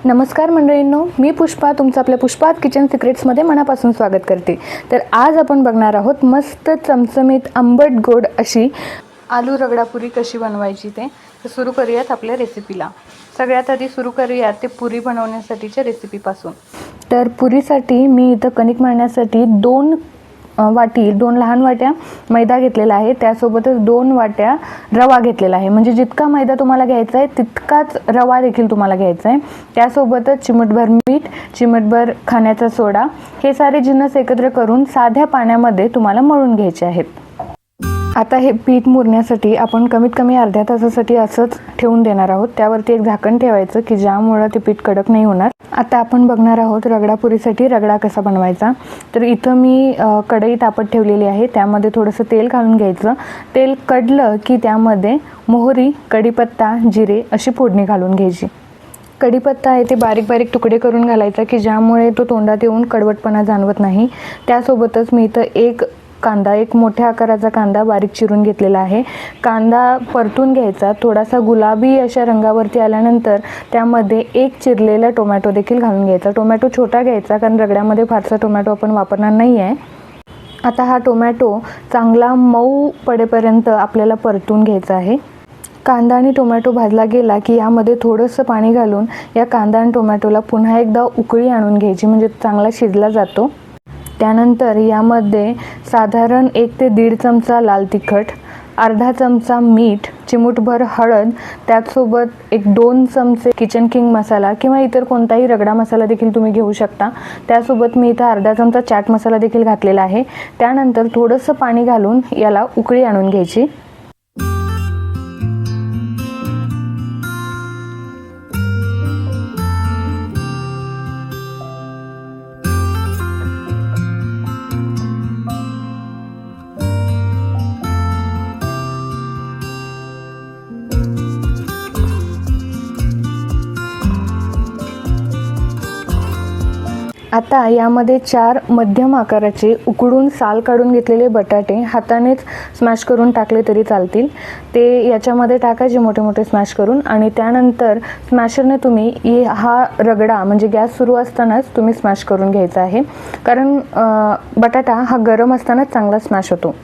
नमस्कार मंडळींनो, मी पुष्पा तुमचं आपल्या पुष्पा किचन सिक्रेट्समध्ये मनापासून स्वागत करते। तर आज आपण बघणार आहोत मस्त चमचमीत आंबट गोड अशी आलू रगडा पुरी कशी बनवायची ते। तर सुरू करूयात आपल्या रेसिपीला। सगळ्यात आधी सुरू करूयात ते पुरी बनवण्यासाठीच्या रेसिपीपासून। तर पुरीसाठी मी इथं कणिक मळण्यासाठी दोन लहान वाट्या मैदा घेतलेला आहे, त्यासोबतच 2 वाट्या रवा घेतलेला आहे। म्हणजे जितका मैदा तुम्हाला घ्यायचा आहे तितकाच रवा देखील तुम्हाला घ्यायचा आहे। त्यासोबतच चिमटभर मीठ, चिमटभर खाण्याचा सोडा, हे सारे जिन्नस एकत्र करून साध्या पाण्यामध्ये तुम्हाला मळून घ्यायचे आहेत। आता हे पीठ मुरण्यासाठी आपण कमीत कमी अर्ध्या तासासाठी असंच ठेवून देणार आहोत। त्यावरती एक झाकण ठेवायचं की ज्यामुळे ते पीठ कडक नाही होणार। आता आपण बघणार आहोत रगडा पुरीसाठी रगडा कसा बनवायचा। तर इथं मी कढई तापत ठेवलेली आहे, त्यामध्ये थोडंसं तेल घालून घ्यायचं। तेल कडलं की त्यामध्ये मोहरी, कढीपत्ता, जिरे अशी फोडणी घालून घ्यायची। कढीपत्ता आहे ते बारीक बारीक तुकडे करून घालायचा की ज्यामुळे तो तोंडात येऊन कडवटपणा जाणवत नाही। त्यासोबतच मी इथं एक मोठ्या आकाराचा कांदा बारीक चिरून घेतलेला आहे। कांदा परतून घ्यायचा, थोडासा गुलाबी अशा रंगावरती आल्यानंतर त्यामध्ये एक चिरलेला टोमॅटो देखील घालून घ्यायचा। टोमॅटो छोटा घ्यायचा कारण रगड्यामध्ये फारसा टोमॅटो आपण वापरणार नाही आहे। आता हा टोमॅटो चांगला मऊ पडेपर्यंत आपल्याला परतून घ्यायचा आहे। कांदा आणि टोमॅटो भाजला गेला की यामध्ये थोडंसं पाणी घालून या कांदा आणि टोमॅटोला पुन्हा एकदा उकळी आणून घ्यायची, म्हणजे चांगला शिजला जातो। त्यानंतर यामध्ये साधारण 1 ते 1.5 चमचा लाल तिखट, अर्धा चमचा मीठ, चिमूटभर हळद, त्याचसोबत 1-2 चमचे किचन किंग मसाला किंवा इतर कोणताही रगडा मसाला देखील तुम्ही घेऊ शकता। त्यासोबत मी इथं अर्धा चमचा चाट मसाला देखील घातलेला आहे। त्यानंतर थोडंसं पाणी घालून याला उकळी आणून घ्यायची। आता यामध्ये 4 मध्यम आकाराचे उकडून साल काढून घेतलेले बटाटे हातानेच स्मॅश करून टाकले तरी चालतील। ते याच्यामध्ये टाकायचे मोठे मोठे स्मॅश करून, आणि त्यानंतर स्मॅशरने तुम्ही हा रगडा म्हणजे गॅस सुरू असतानाच तुम्ही स्मॅश करून घ्यायचा आहे, कारण बटाटा हा गरम असतानाच चांगला स्मॅश होतो।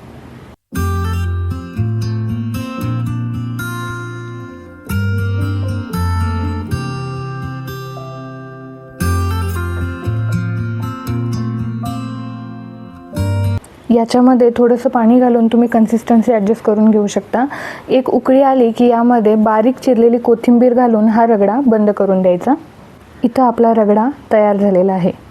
याच्यामध्ये थोडंसं पाणी घालून तुम्ही कन्सिस्टन्सी ॲडजस्ट करून घेऊ शकता। एक उकळी आली की यामध्ये बारीक चिरलेली कोथिंबीर घालून हा रगडा बंद करून द्यायचा। इथं आपला रगडा तयार झालेला आहे।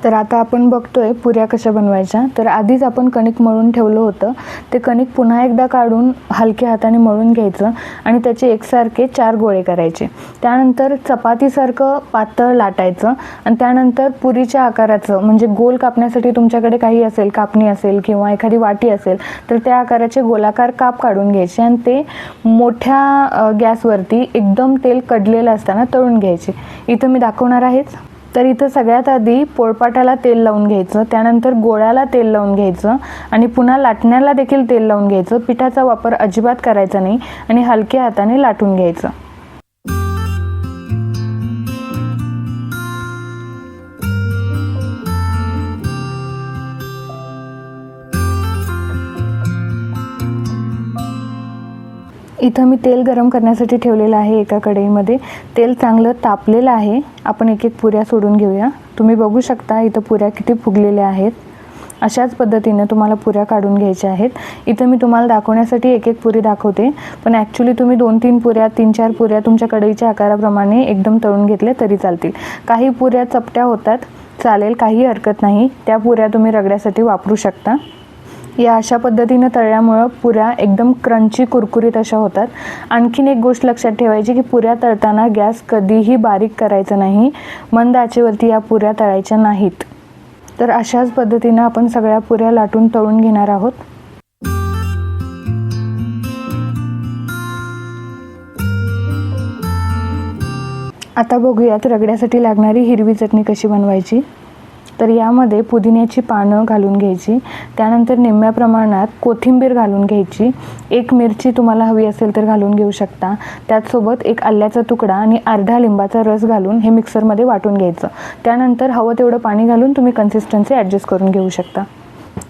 तर आता आपण बघतोय पुऱ्या कशा बनवायच्या। तर आधीच आपण कणिक मळून ठेवलं होतं, ते कणिक पुन्हा एकदा काढून हलक्या हाताने मळून घ्यायचं आणि त्याचे एकसारखे 4 गोळे करायचे। त्यानंतर चपातीसारखं पातळ लाटायचं आणि त्यानंतर पुरीच्या आकाराचं म्हणजे गोल कापण्यासाठी तुमच्याकडे काही असेल, कापणी असेल किंवा एखादी वाटी असेल तर त्या आकाराचे गोलाकार काप काढून घ्यायचे आणि ते मोठ्या गॅसवरती एकदम तेल कडलेलं असताना तळून घ्यायचे। इथं मी दाखवणार आहेच। तर इथं सगळ्यात आधी पोळपाटाला तेल लावून घ्यायचं, त्यानंतर गोळ्याला तेल लावून घ्यायचं आणि पुन्हा लाटण्याला देखील तेल लावून घ्यायचं। पिठाचा वापर अजिबात करायचा नाही आणि हलक्या हाताने लाटून घ्यायचं। इथं मी तेल गरम करण्यासाठी ठेवलेलं आहे एका कढईमध्ये। तेल चांगलं तापलेलं आहे। आपण एक एक पुऱ्या सोडून घेऊया। तुम्ही बघू शकता इथं पुऱ्या किती फुगलेल्या आहेत। अशाच पद्धतीने तुम्हाला पुऱ्या काढून घ्यायच्या आहेत। इथं मी तुम्हाला दाखवण्यासाठी एक एक पुरी दाखवते, पण ॲक्च्युली तुम्ही 2-3 पुऱ्या 3-4 पुऱ्या तुमच्या कढईच्या आकाराप्रमाणे एकदम तळून घेतले तरी चालतील। काही पुऱ्या चपट्या होतात, चालेल, काही हरकत नाही, त्या पुऱ्या तुम्ही रगड्यासाठी वापरू शकता। या अशा पद्धतीने तळल्यामुळं पुऱ्या एकदम क्रंची कुरकुरीत अशा होतात। आणखीन एक गोष्ट लक्षात ठेवायची की पुऱ्या तळताना गॅस कधीही बारीक करायचा नाही, मंद आचेवरती या पुऱ्या तळायच्या नाहीत। तर अशाच पद्धतीने आपण सगळ्या पुऱ्या लाटून तळून घेणार आहोत। आता बघूयात रगड्यासाठी लागणारी हिरवी चटणी कशी बनवायची। तर यामध्ये पुदिन्याची पानं घालून घ्यायची, त्यानंतर निम्म्या प्रमाणात कोथिंबीर घालून घ्यायची, एक मिरची तुम्हाला हवी असेल तर घालून घेऊ शकता, त्याचसोबत एक आल्याचा तुकडा आणि अर्धा लिंबाचा रस घालून हे मिक्सरमध्ये वाटून घ्यायचं. त्यानंतर हवं तेवढं पाणी घालून तुम्ही कन्सिस्टन्सी ॲडजस्ट करून घेऊ शकता.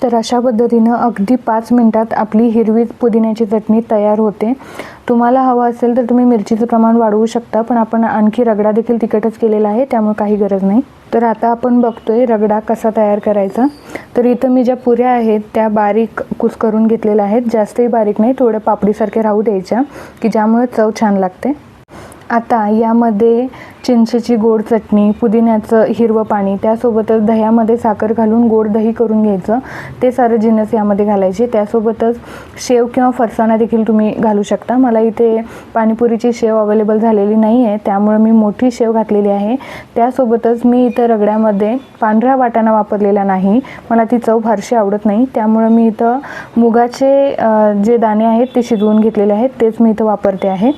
तर अशा पद्धतीनं अगदी 5 मिनिटात आपली हिरवी पुदिन्याची चटणी तयार होते. तुम्हाला हवं असेल तर तुम्ही मिरचीचं प्रमाण वाढवू शकता, पण आपण आणखी रगडा देखील तिखटच केलेला आहे, त्यामुळे काही गरज नाही. तर आता आपण बघतोय रगडा कसा तयार करायचा. तर इथं मी ज्या पुऱ्या आहेत त्या बारीक कुस्करून घेतलेल्या आहेत, जास्तही बारीक नाही, थोडं पापडीसारखे राहू द्यायच्या की ज्यामुळे चव छान लागते. आता यामध्ये चिंचेची गोड चटणी, पुदिन्याचं हिरवं पाणी, त्यासोबतच दह्यामध्ये साखर घालून गोड दही करून घ्यायचं, ते सारे जिन्नस यामध्ये घालायचे. त्यासोबतच शेव किंवा फरसाणा देखील तुम्ही घालू शकता. मला इथे पाणीपुरीची शेव अवेलेबल झालेली नाही आहे, त्यामुळे मी मोठी शेव घातलेली आहे. त्यासोबतच मी इथं रगड्यामध्ये पांढरा वाटाणा वापरलेला नाही, मला ती चव फारशी आवडत नाही, त्यामुळे मी इथं मुगाचे जे दाणे आहेत ते शिजवून घेतलेले आहेत, तेच मी इथं वापरते आहे.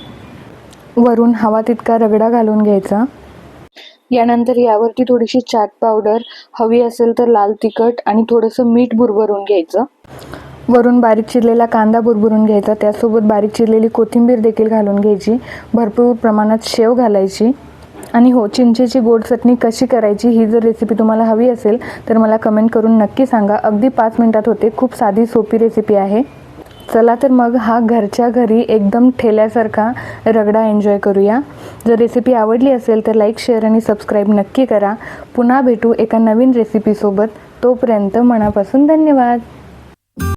वरून हवा तितका रगडा घालून घ्यायचा. यानंतर यावरती थोडीशी चाट पावडर, हवी असेल तर लाल तिखट आणि थोडंसं मीठ भुरभरून घ्यायचं. वरून बारीक चिरलेला कांदा भुरभरून घ्यायचा, त्यासोबत बारीक चिरलेली कोथिंबीर देखील घालून घ्यायची. भरपूर प्रमाणात शेव घालायची. आणि हो, चिंचेची गोड चटणी कशी करायची ही जर रेसिपी तुम्हाला हवी असेल तर मला कमेंट करून नक्की सांगा. अगदी 5 मिनिटात होते, खूप साधी सोपी रेसिपी आहे. चला तर मग हा घरच्या घरी एकदम ठेल्यासारखा रगडा एन्जॉय करूया. जर रेसिपी आवडली असेल तर लाईक, शेअर आणि सबस्क्राईब नक्की करा. पुन्हा भेटू एका नवीन रेसिपीसोबत. तोपर्यंत मनापासून धन्यवाद.